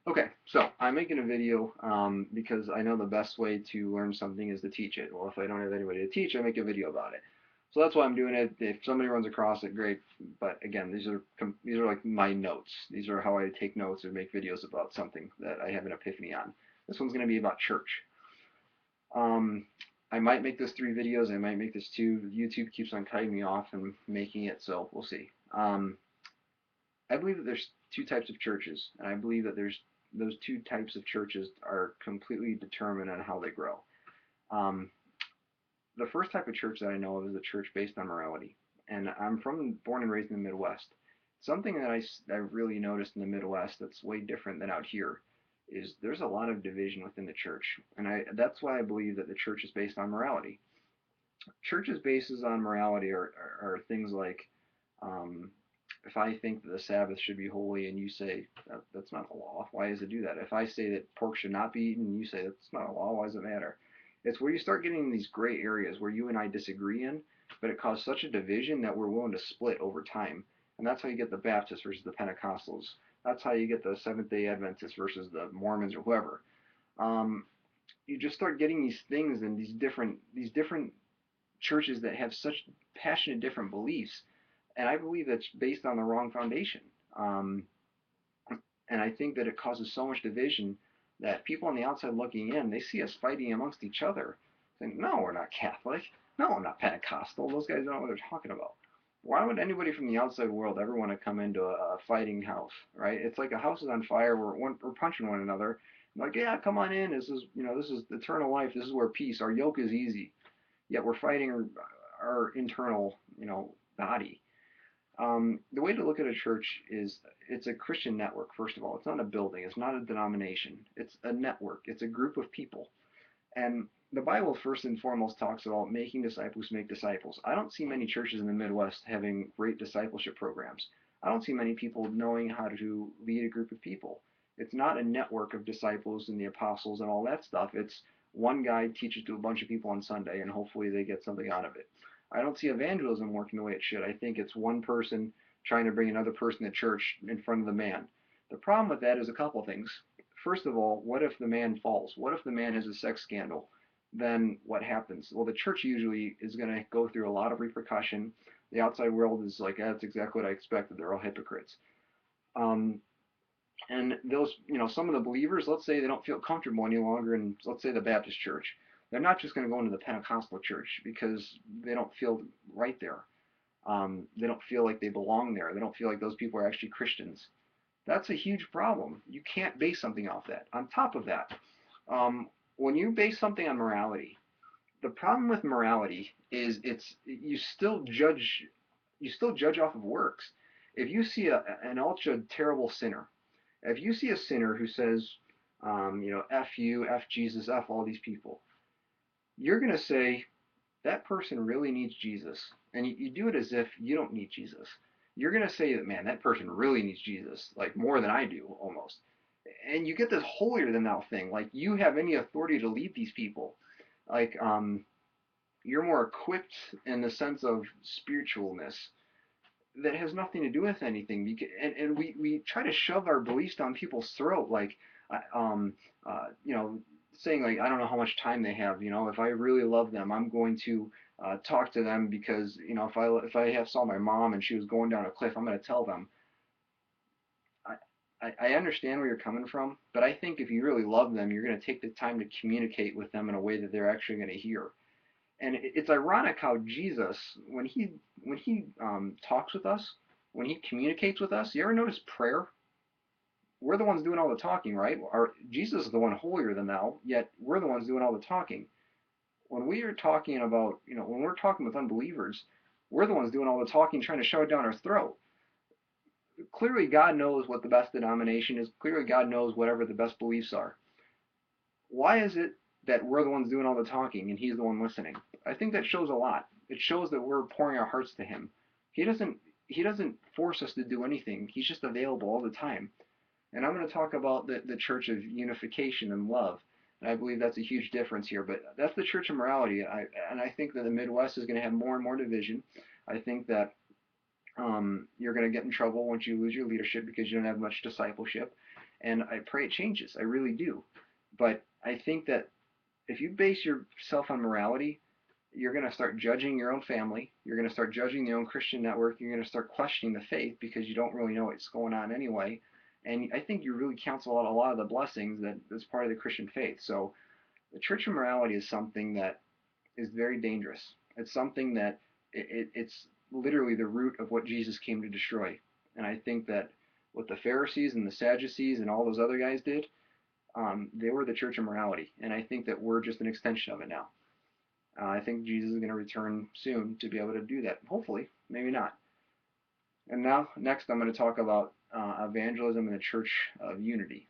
Okay, so I'm making a video because I know the best way to learn something is to teach it. Well, if I don't have anybody to teach, I make a video about it. So that's why I'm doing it. If somebody runs across it, great. But again, these are like my notes. These are how I take notes and make videos about something that I have an epiphany on. This one's going to be about church. Um, I might make this 3 videos. I might make this 2. YouTube keeps on cutting me off and making it, so we'll see. I believe that there's 2 types of churches, and I believe that there's those 2 types of churches are completely determined on how they grow. Um, the first type of church that I know of is a church based on morality, and I'm born and raised in the Midwest. Something that I really noticed in the Midwest that's way different than out here is there's a lot of division within the church, and that's why I believe that the church is based on morality. Churches bases on morality are things like um, if I think that the Sabbath should be holy and you say that's not a law, why does it do that? If I say that pork should not be eaten and you say that's not a law, why does it matter? It's where you start getting these gray areas where you and I disagree in, but it caused such a division that we're willing to split over time. And that's how you get the Baptists versus the Pentecostals. That's how you get the Seventh Day Adventists versus the Mormons or whoever. Um, you just start getting these things and these different churches that have such passionate different beliefs, and I believe that's based on the wrong foundation. Um, and I think that it causes so much division that people on the outside looking in, they see us fighting amongst each other, saying, "No, we're not Catholic. No, I'm not Pentecostal. Those guys don't know what they're talking about." Why would anybody from the outside world ever want to come into a fighting house, right? It's like a house is on fire. We're punching one another. I'm like, yeah, come on in. This is eternal life. This is where peace. Our yoke is easy. Yet we're fighting our internal, body. The way to look at a church is it's a Christian network, first of all. It's not a building, it's not a denomination, it's a network, it's a group of people. And the Bible, first and foremost, talks about making disciples make disciples. I don't see many churches in the Midwest having great discipleship programs. I don't see many people knowing how to lead a group of people. It's not a network of disciples and the apostles and all that stuff. It's one guy teaches to a bunch of people on Sunday and hopefully they get something out of it. I don't see evangelism working the way it should. I think it's one person trying to bring another person to church in front of the man. The problem with that is a couple of things. First of all, what if the man falls? What if the man has a sex scandal? Then what happens? Well, the church usually is going to go through a lot of repercussion. The outside world is like, that's exactly what I expected. They're all hypocrites. Um, and some of the believers, let's say they don't feel comfortable any longer in, let's say, the Baptist church. They're not just going to go into the Pentecostal church because they don't feel right there. They don't feel like they belong there. They don't feel like those people are actually Christians. That's a huge problem. You can't base something off that. On top of that, when you base something on morality, the problem with morality is it's you still judge off of works. If you see an ultra terrible sinner, if you see a sinner who says, F you, F Jesus, F all these people, you're going to say, that person really needs Jesus. And you do it as if you don't need Jesus. You're going to say that, man, that person really needs Jesus, like more than I do almost. And you get this holier than thou thing. Like you have any authority to lead these people. Like, you're more equipped in the sense of spiritualness that has nothing to do with anything. And we try to shove our beliefs down people's throat, like, uh, um, saying like, I don't know how much time they have. If I really love them, I'm going to talk to them because if I saw my mom and she was going down a cliff, I'm going to tell them. I understand where you're coming from, but I think if you really love them, you're going to take the time to communicate with them in a way that they're actually going to hear. And it's ironic how Jesus, when he talks with us, when he communicates with us, you ever notice prayer? We're the ones doing all the talking, right? Jesus is the one holier than thou, yet we're the ones doing all the talking. When we are talking about, when we're talking with unbelievers, we're the ones doing all the talking, trying to shove it down our throat. Clearly, God knows what the best denomination is. Clearly, God knows whatever the best beliefs are. Why is it that we're the ones doing all the talking and he's the one listening? I think that shows a lot. It shows that we're pouring our hearts to him. He doesn't force us to do anything. He's just available all the time. And I'm going to talk about the church of unification and love. And I believe that's a huge difference here. But that's the church of morality. And I think that the Midwest is going to have more and more division. I think that You're going to get in trouble once you lose your leadership because you don't have much discipleship. And I pray it changes. I really do. But I think that if you base yourself on morality, you're going to start judging your own family. You're going to start judging your own Christian network. You're going to start questioning the faith because you don't really know what's going on anyway. And I think you really cancel out a lot of the blessings that is part of the Christian faith. So the church of morality is something that is very dangerous. It's something that it's literally the root of what Jesus came to destroy. And I think that what the Pharisees and the Sadducees and all those other guys did, they were the church of morality. And I think that we're just an extension of it now. I think Jesus is going to return soon to be able to do that. Hopefully, maybe not. And now, next, I'm going to talk about evangelism in the church of unity.